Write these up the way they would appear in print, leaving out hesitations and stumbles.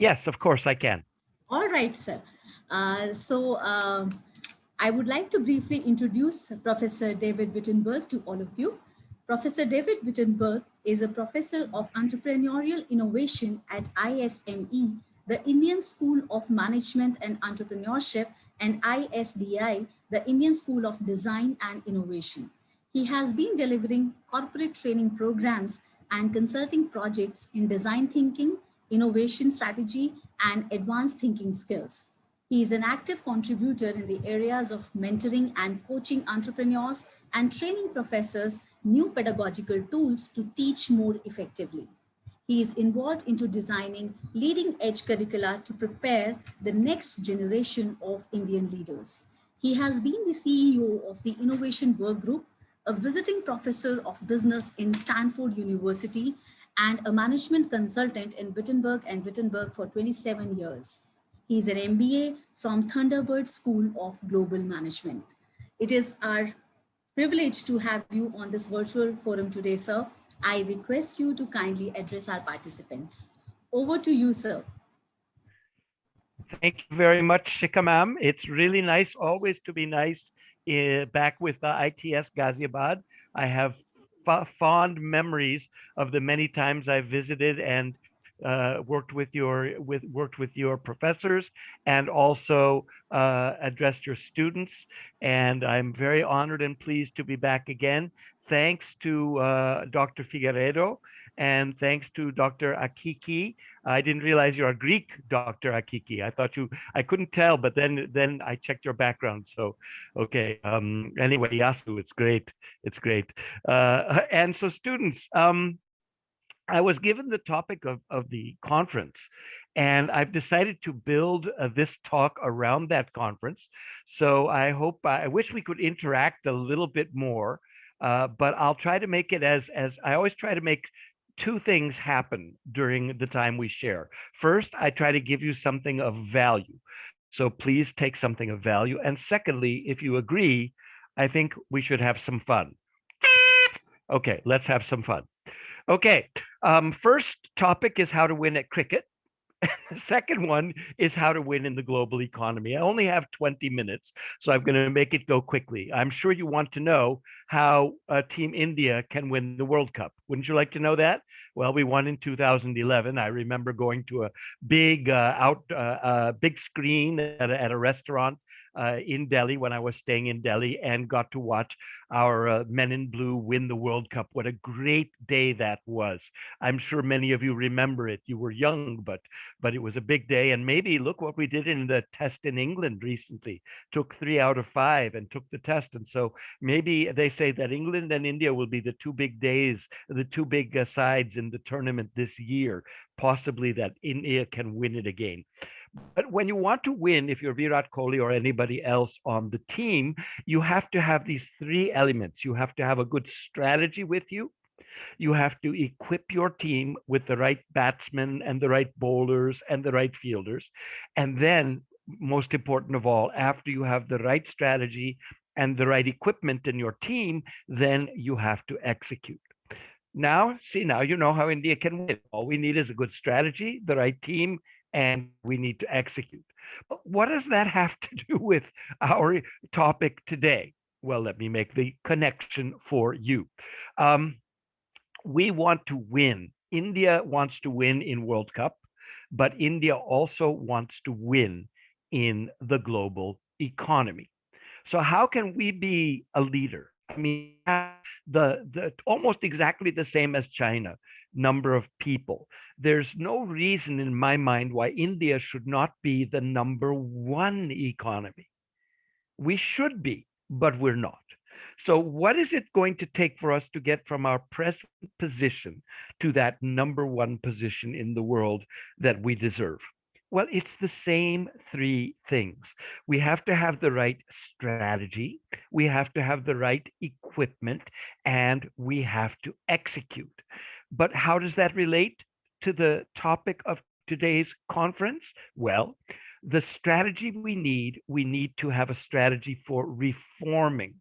Yes, of course I can. All right, sir. I would like to briefly introduce Professor David Wittenberg to all of you. Professor David Wittenberg is a professor of entrepreneurial innovation at ISME, the Indian School of Management and Entrepreneurship, and ISDI, the Indian School of Design and Innovation. He has been delivering corporate training programs and consulting projects in design thinking, innovation strategy, and advanced thinking skills. He is an active contributor in the areas of mentoring and coaching entrepreneurs and training professors new pedagogical tools to teach more effectively. He is involved into designing leading edge curricula to prepare the next generation of Indian leaders. He has been the CEO of the Innovation Work Group, a visiting professor of business in Stanford University, and a management consultant in Wittenberg and Wittenberg for 27 years. He is an MBA from Thunderbird School of Global Management. It is our privilege to have you on this virtual forum today, sir. I request you to kindly address our participants. Over to you, sir. Thank you very much, Shikha ma'am. It's really nice, always to be nice back with I.T.S. Ghaziabad. I have fond memories of the many times I've visited and worked with your professors and also addressed your students. And I'm very honored and pleased to be back again. Thanks to Dr. Figueredo and thanks to Dr. Akiki. I didn't realize you're a Greek, Dr. Akiki. I couldn't tell, but then I checked your background. So, okay. Anyway, Yasu, it's great. It's great. And so students, I was given the topic of the conference, and I've decided to build this talk around that conference. So I wish we could interact a little bit more, but I'll try to make it as I always try to make two things happen during the time we share. First, I try to give you something of value. So please take something of value. And secondly, if you agree, I think we should have some fun. Okay, let's have some fun. Okay, first topic is how to win at cricket. The second one is how to win in the global economy. I only have 20 minutes, so I'm going to make it go quickly. I'm sure you want to know how Team India can win the World Cup. Wouldn't you like to know that? Well, we won in 2011. I remember going to a big big screen at a restaurant in Delhi when I was staying in Delhi and got to watch our men in blue win the World Cup. What a great day that was. I'm sure many of you remember it. You were young, but it was a big day. And maybe look what we did in the test in England recently. Took 3 out of 5 and took the test. And so maybe they say that England and India will be the two big days, the two big sides in the tournament this year. Possibly that India can win it again. But when you want to win, if you're Virat Kohli or anybody else on the team, you have to have these three elements. You have to have a good strategy with you. You have to equip your team with the right batsmen and the right bowlers and the right fielders. And then, most important of all, after you have the right strategy and the right equipment in your team, then you have to execute. Now, see, now you know how India can win. All we need is a good strategy, the right team, and we need to execute. But what does that have to do with our topic today? Well, let me make the connection for you. We want to win. India wants to win in World Cup, but India also wants to win in the global economy. So how can we be a leader? I mean, the almost exactly the same as China, number of people. There's no reason in my mind why India should not be the number one economy. We should be, but we're not. So what is it going to take for us to get from our present position to that number one position in the world that we deserve? Well, it's the same three things. We have to have the right strategy, we have to have the right equipment, and we have to execute. But how does that relate to the topic of today's conference? Well, the strategy we need to have a strategy for reforming.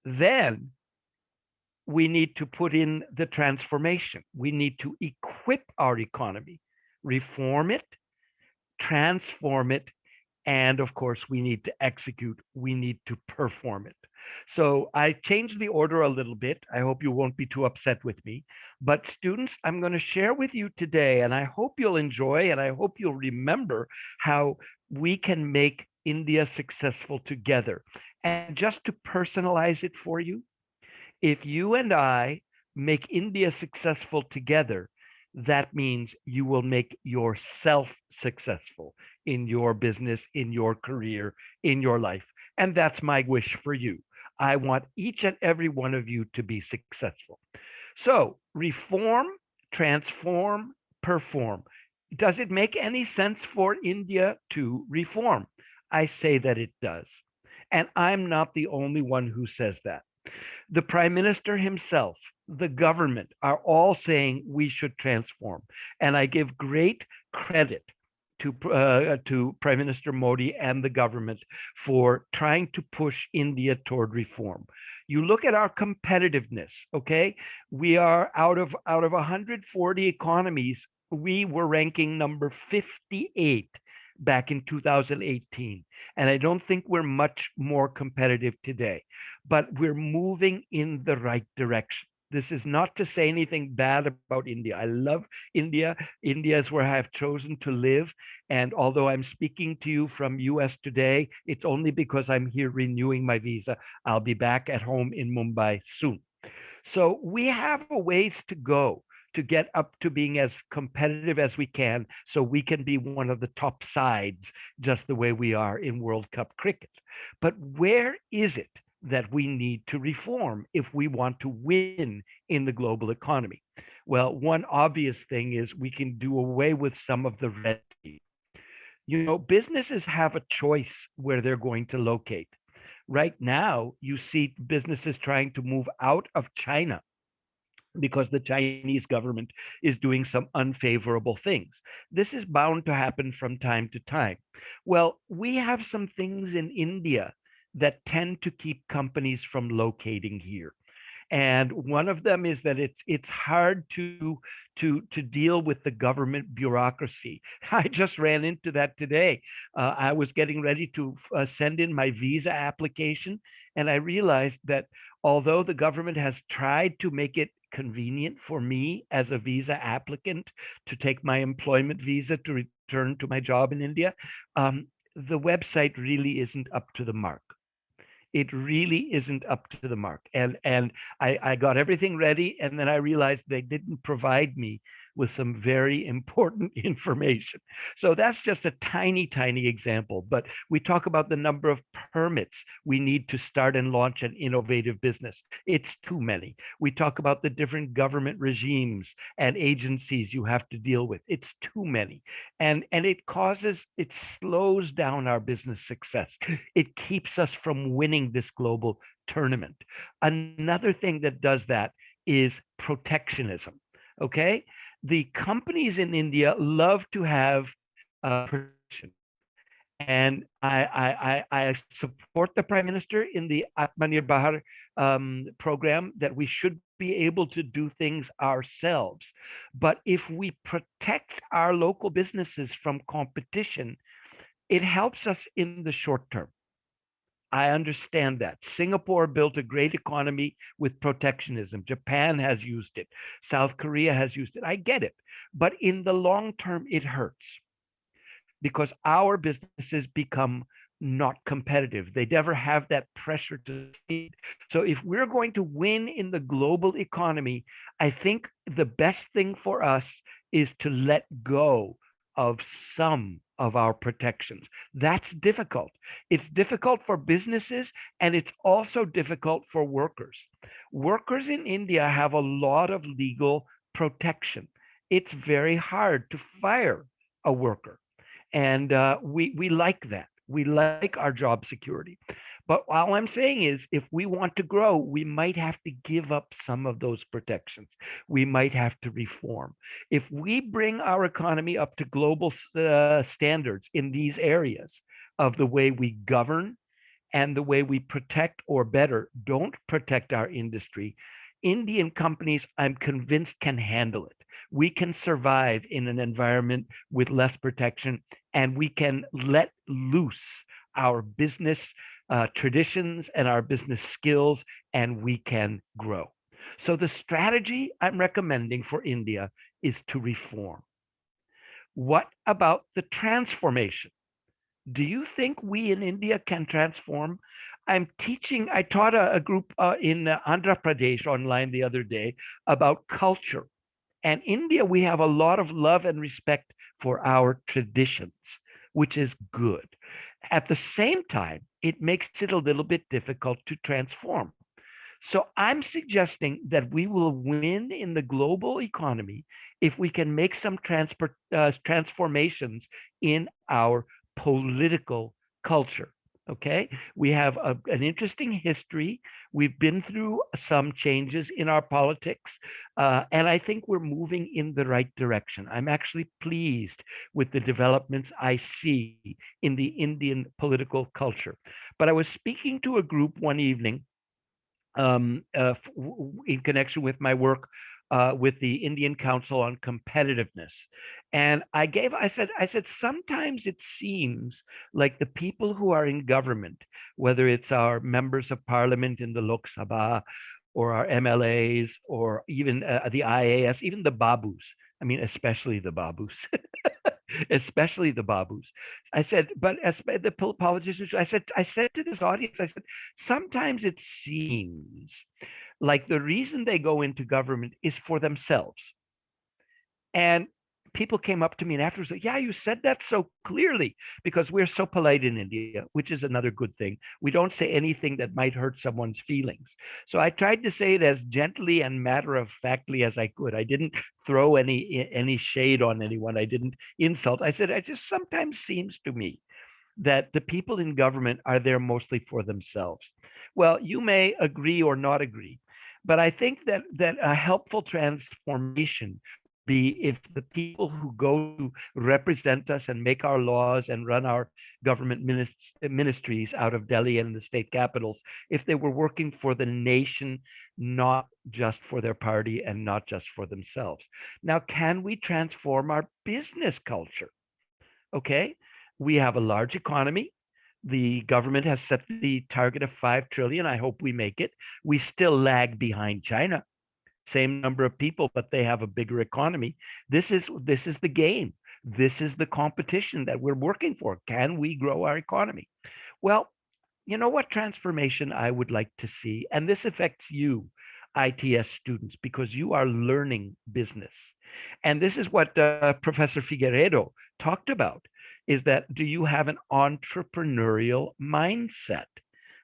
Then we need to put in the transformation. We need to equip our economy reform it, transform it, and of course, we need to execute, we need to perform it. So I changed the order a little bit. I hope you won't be too upset with me. But students, I'm going to share with you today, and I hope you'll enjoy and I hope you'll remember how we can make India successful together. And just to personalize it for you, if you and I make India successful together, that means you will make yourself successful in your business, in your career, in your life. And that's my wish for you. I want each and every one of you to be successful. So, reform, transform, perform. Does it make any sense for India to reform? I say that it does. And I'm not the only one who says that. The prime minister himself, the government are all saying we should transform. And I give great credit to Prime Minister Modi and the government for trying to push India toward reform. You look at our competitiveness, okay? We are out of 140 economies, we were ranking number 58 back in 2018. And I don't think we're much more competitive today, but we're moving in the right direction. This is not to say anything bad about India. I love India. India is where I have chosen to live. And although I'm speaking to you from US today, it's only because I'm here renewing my visa. I'll be back at home in Mumbai soon. So we have a ways to go to get up to being as competitive as we can so we can be one of the top sides, just the way we are in World Cup cricket. But where is it that we need to reform if we want to win in the global economy? Well, one obvious thing is we can do away with some of the red tape. You know, businesses have a choice where they're going to locate. Right now, you see businesses trying to move out of China because the Chinese government is doing some unfavorable things. This is bound to happen from time to time. Well, we have some things in India that tend to keep companies from locating here. And one of them is that it's hard to deal with the government bureaucracy. I just ran into that today. I was getting ready to send in my visa application, and I realized that although the government has tried to make it convenient for me as a visa applicant to take my employment visa to return to my job in India, the website really isn't up to the mark. It really isn't up to the mark. And I got everything ready, and then I realized they didn't provide me with some very important information. So that's just a tiny example. But we talk about the number of permits we need to start and launch an innovative business. It's too many. We talk about the different government regimes and agencies you have to deal with. It's too many. And it slows down our business success. It keeps us from winning this global tournament. Another thing that does that is protectionism. Okay. The companies in India love to have protection. And I support the prime minister in the Atmanirbhar program that we should be able to do things ourselves. But if we protect our local businesses from competition, it helps us in the short term. I understand that. Singapore built a great economy with protectionism. Japan has used it. South Korea has used it. I get it. But in the long term, it hurts because our businesses become not competitive. They never have that pressure to succeed. So if we're going to win in the global economy, I think the best thing for us is to let go of some of our protections. That's difficult. It's difficult for businesses, and it's also difficult for workers. Workers in India have a lot of legal protection. It's very hard to fire a worker. And we like that. We like our job security. But all I'm saying is, if we want to grow, we might have to give up some of those protections. We might have to reform. If we bring our economy up to global standards in these areas of the way we govern and the way we protect, or better, don't protect our industry, Indian companies, I'm convinced, can handle it. We can survive in an environment with less protection, and we can let loose our business traditions and our business skills, and we can grow. So the strategy I'm recommending for India is to reform. What about the transformation? Do you think we in India can transform? I taught a group in Andhra Pradesh online the other day about culture. And India, we have a lot of love and respect for our traditions, which is good. At the same time, it makes it a little bit difficult to transform. So I'm suggesting that we will win in the global economy if we can make some transformations in our political culture. Okay, we have an interesting history. We've been through some changes in our politics, and I think we're moving in the right direction. I'm actually pleased with the developments I see in the Indian political culture. But I was speaking to a group one evening in connection with my work with the Indian Council on Competitiveness. And I said, sometimes it seems like the people who are in government, whether it's our members of parliament in the Lok Sabha or our MLAs or even the IAS, even the Babus, I mean, especially the Babus, especially the Babus. I said, but as the politicians, I said to this audience, I said, sometimes it seems like the reason they go into government is for themselves. And people came up to me and afterwards said, yeah, you said that so clearly because we're so polite in India, which is another good thing. We don't say anything that might hurt someone's feelings. So I tried to say it as gently and matter of factly as I could. I didn't throw any shade on anyone. I didn't insult. I said, it just sometimes seems to me that the people in government are there mostly for themselves. Well, you may agree or not agree, but I think that a helpful transformation would be if the people who go to represent us and make our laws and run our government ministries out of Delhi and the state capitals, if they were working for the nation, not just for their party and not just for themselves. Now, can we transform our business culture? Okay, we have a large economy. The government has set the target of 5 trillion. I hope we make it. We still lag behind China. Same number of people, but they have a bigger economy. This is the game. This is the competition that we're working for. Can we grow our economy? Well, you know what transformation I would like to see? And this affects you, I.T.S. students, because you are learning business. And this is what Professor Figueredo talked about, is that do you have an entrepreneurial mindset?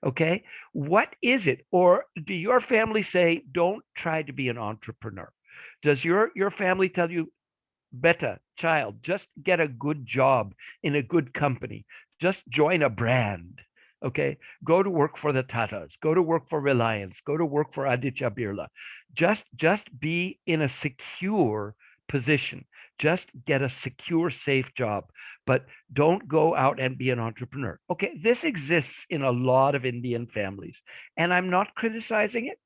Okay. What is it? Or do your family say, don't try to be an entrepreneur? Does your family tell you, better child, just get a good job in a good company, just join a brand? Okay, go to work for the Tatas, go to work for Reliance, go to work for Aditya Birla. Just be in a secure position, just get a secure, safe job, but don't go out and be an entrepreneur. Okay, this exists in a lot of Indian families, and I'm not criticizing it.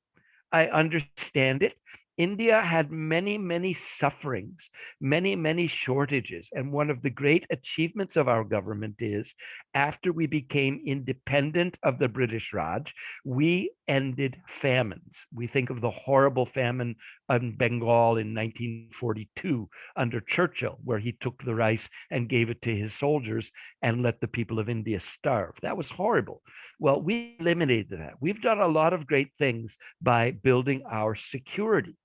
I understand it. India had many, many sufferings, many, many shortages. And one of the great achievements of our government is after we became independent of the British Raj, we ended famines. We think of the horrible famine in Bengal in 1942 under Churchill, where he took the rice and gave it to his soldiers and let the people of India starve. That was horrible. Well, we eliminated that. We've done a lot of great things by building our security.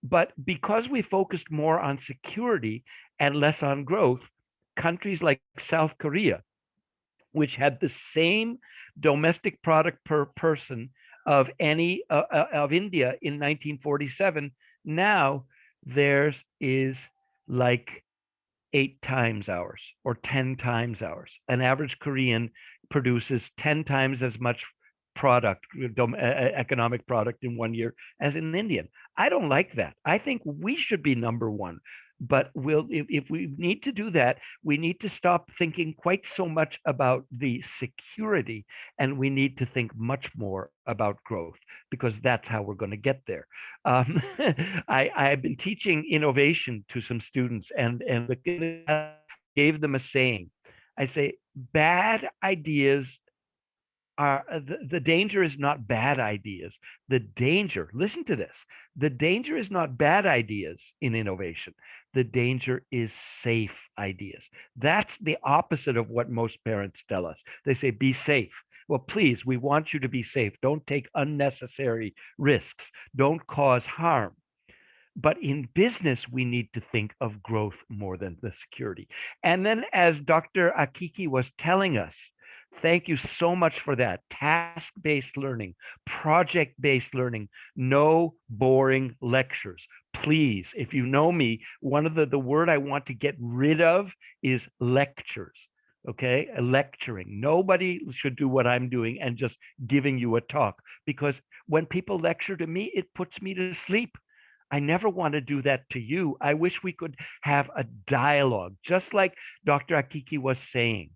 But because we focused more on security and less on growth, countries like South Korea, which had the same domestic product per person of any of India in 1947, now theirs is like 8 times ours or 10 times ours. An average Korean produces 10 times as much product, economic product in one year as an Indian. I don't like that. I think we should be number one. But if we need to do that, we need to stop thinking quite so much about the security, and we need to think much more about growth, because that's how we're going to get there. I've been teaching innovation to some students, and I gave them a saying. I say, bad ideas are the danger is not bad ideas. The danger, listen to this, the danger is not bad ideas in innovation. The danger is safe ideas. That's the opposite of what most parents tell us. They say, be safe. Well, please, we want you to be safe. Don't take unnecessary risks. Don't cause harm. But in business, we need to think of growth more than the security. And then, as Dr. Akiki was telling us, thank you so much for that. Task-based learning, project-based learning, no boring lectures. Please, if you know me, one of the word I want to get rid of is lectures. Okay, lecturing. Nobody should do what I'm doing and just giving you a talk, because when people lecture to me, it puts me to sleep. I never want to do that to you. I wish we could have a dialogue, just like Dr. Akiki was saying.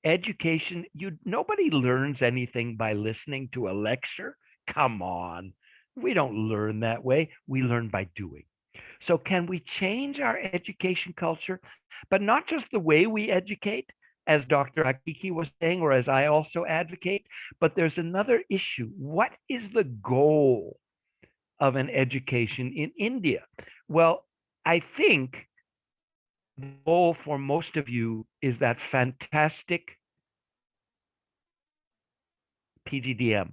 Education, nobody learns anything by listening to a lecture. Come on. We don't learn that way. We learn by doing. So can we change our education culture, but not just the way we educate, as Dr. Akiki was saying, or as I also advocate, but there's another issue. What is the goal of an education in India? Well, I think the goal for most of you is that fantastic PGDM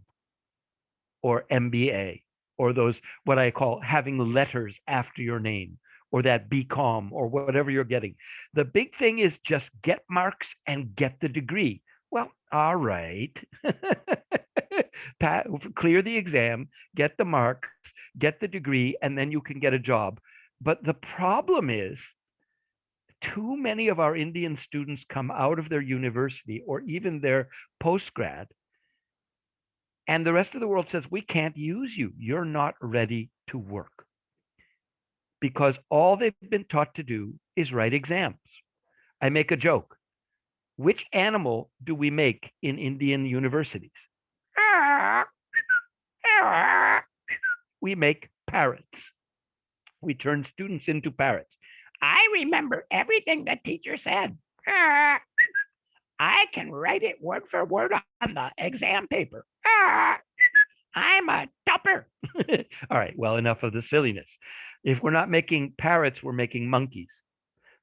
or MBA, or those, what I call having letters after your name, or that BCom, or whatever you're getting. The big thing is just get marks and get the degree. Well, all right. Clear the exam, get the marks, get the degree, and then you can get a job. But the problem is, too many of our Indian students come out of their university or even their postgrad, and the rest of the world says, we can't use you. You're not ready to work, because all they've been taught to do is write exams. I make a joke. Which animal do we make in Indian universities? We make parrots. We turn students into parrots. I remember everything the teacher said. I can write it word for word on the exam paper. I'm a topper. All right, well, enough of the silliness. If we're not making parrots, we're making monkeys.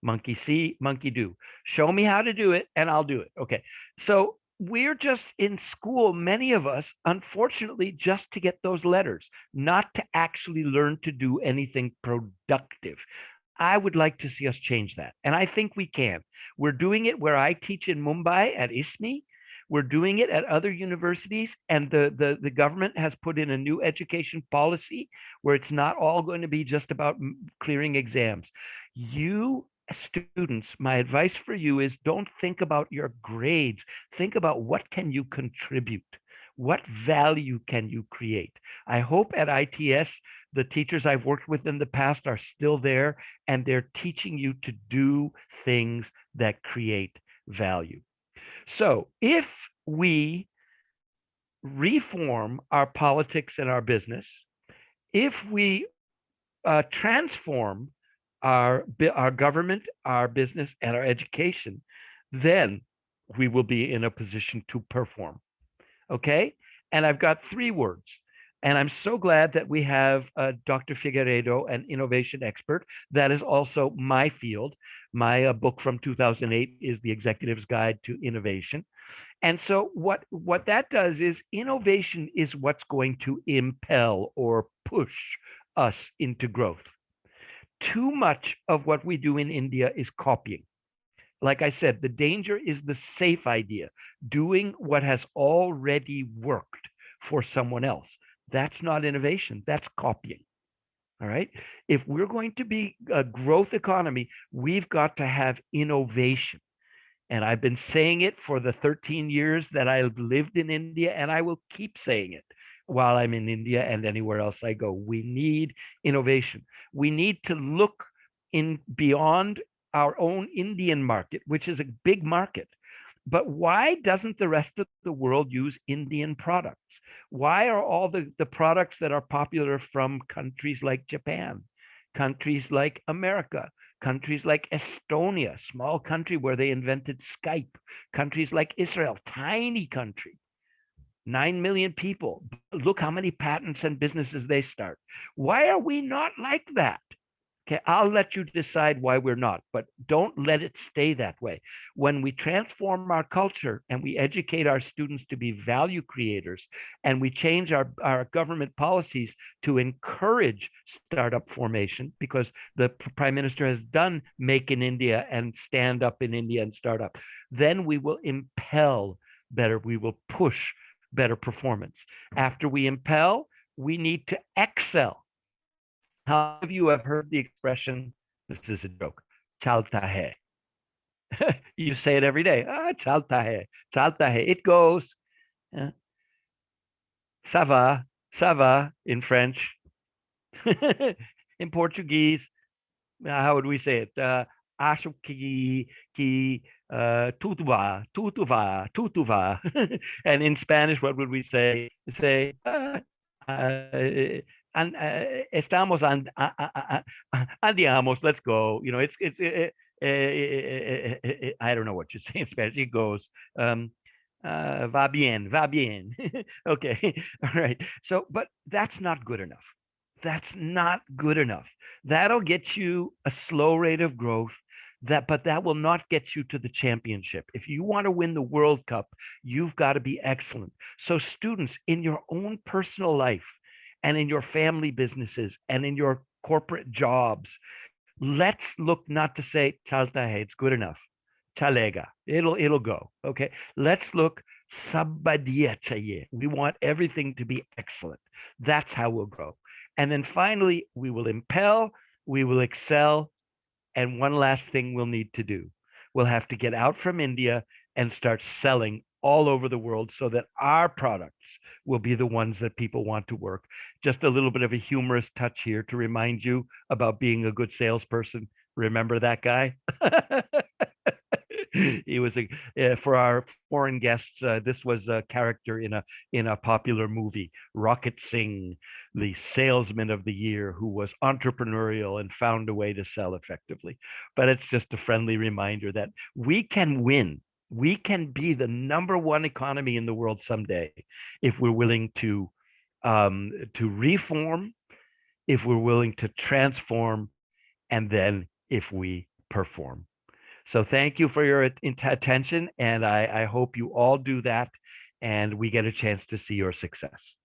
Monkey see, monkey do. Show me how to do it, and I'll do it. Okay. So we're just in school, many of us, unfortunately, just to get those letters, not to actually learn to do anything productive. I would like to see us change that. And I think we can. We're doing it where I teach in Mumbai at ISME. We're doing it at other universities, and the government has put in a new education policy where it's not all going to be just about clearing exams. You students, my advice for you is, don't think about your grades. Think about what can you contribute? What value can you create? I hope at I.T.S, the teachers I've worked with in the past are still there, and they're teaching you to do things that create value. So if we reform our politics and our business, if we transform our government, our business, and our education, then we will be in a position to perform. Okay? And I've got 3 words. And I'm so glad that we have Dr. Figueiredo, an innovation expert. That is also my field. My book from 2008 is The Executive's Guide to Innovation. And so what that does is, innovation is what's going to impel or push us into growth. Too much of what we do in India is copying. Like I said, the danger is the safe idea, doing what has already worked for someone else. That's not innovation, that's copying. All right. If we're going to be a growth economy, we've got to have innovation. And I've been saying it for the 13 years that I've lived in India, and I will keep saying it while I'm in India and anywhere else I go. We need innovation. We need to look in beyond our own Indian market, which is a big market. But why doesn't the rest of the world use Indian products? Why are all the products that are popular from countries like Japan, countries like America, countries like Estonia, small country where they invented Skype, countries like Israel, tiny country, 9 million people. Look how many patents and businesses they start. Why are we not like that? Okay, I'll let you decide why we're not, but don't let it stay that way. When we transform our culture and we educate our students to be value creators and we change our government policies to encourage startup formation, because the prime minister has done Make in India and Stand Up in India and Startup, then we will impel better, we will push better performance. After we impel, we need to excel. How many of you have heard the expression, this is a joke, chalta hai? You say it every day. Ah, chalta hai. It goes. Uh, ça va in French. In Portuguese, how would we say it? Acho que tudo va, tudo va. And in Spanish, what would we say? Say, estamos andiamos, let's go. You know, it's I don't know what you say in Spanish. It goes, va bien, va bien. Okay, all right. So, but that's not good enough. That's not good enough. That'll get you a slow rate of growth. But that will not get you to the championship. If you want to win the World Cup, you've got to be excellent. So, students, in your own personal life and in your family businesses and in your corporate jobs, let's look not to say chalta hai, it's good enough. Chalega, it'll go. Okay. Let's look sabadiya chahiye. We want everything to be excellent. That's how we'll grow. And then finally, we will impel, we will excel. And one last thing we'll need to do, we'll have to get out from India and start selling all over the world so that our products will be the ones that people want to work. Just a little bit of a humorous touch here to remind you about being a good salesperson. Remember that guy? He was for our foreign guests. This was a character in a popular movie, Rocket Singh, the salesman of the year who was entrepreneurial and found a way to sell effectively. But it's just a friendly reminder that we can win. We can be the number one economy in the world someday if we're willing to reform, if we're willing to transform, and then if we perform. So thank you for your attention, and I hope you all do that, and we get a chance to see your success.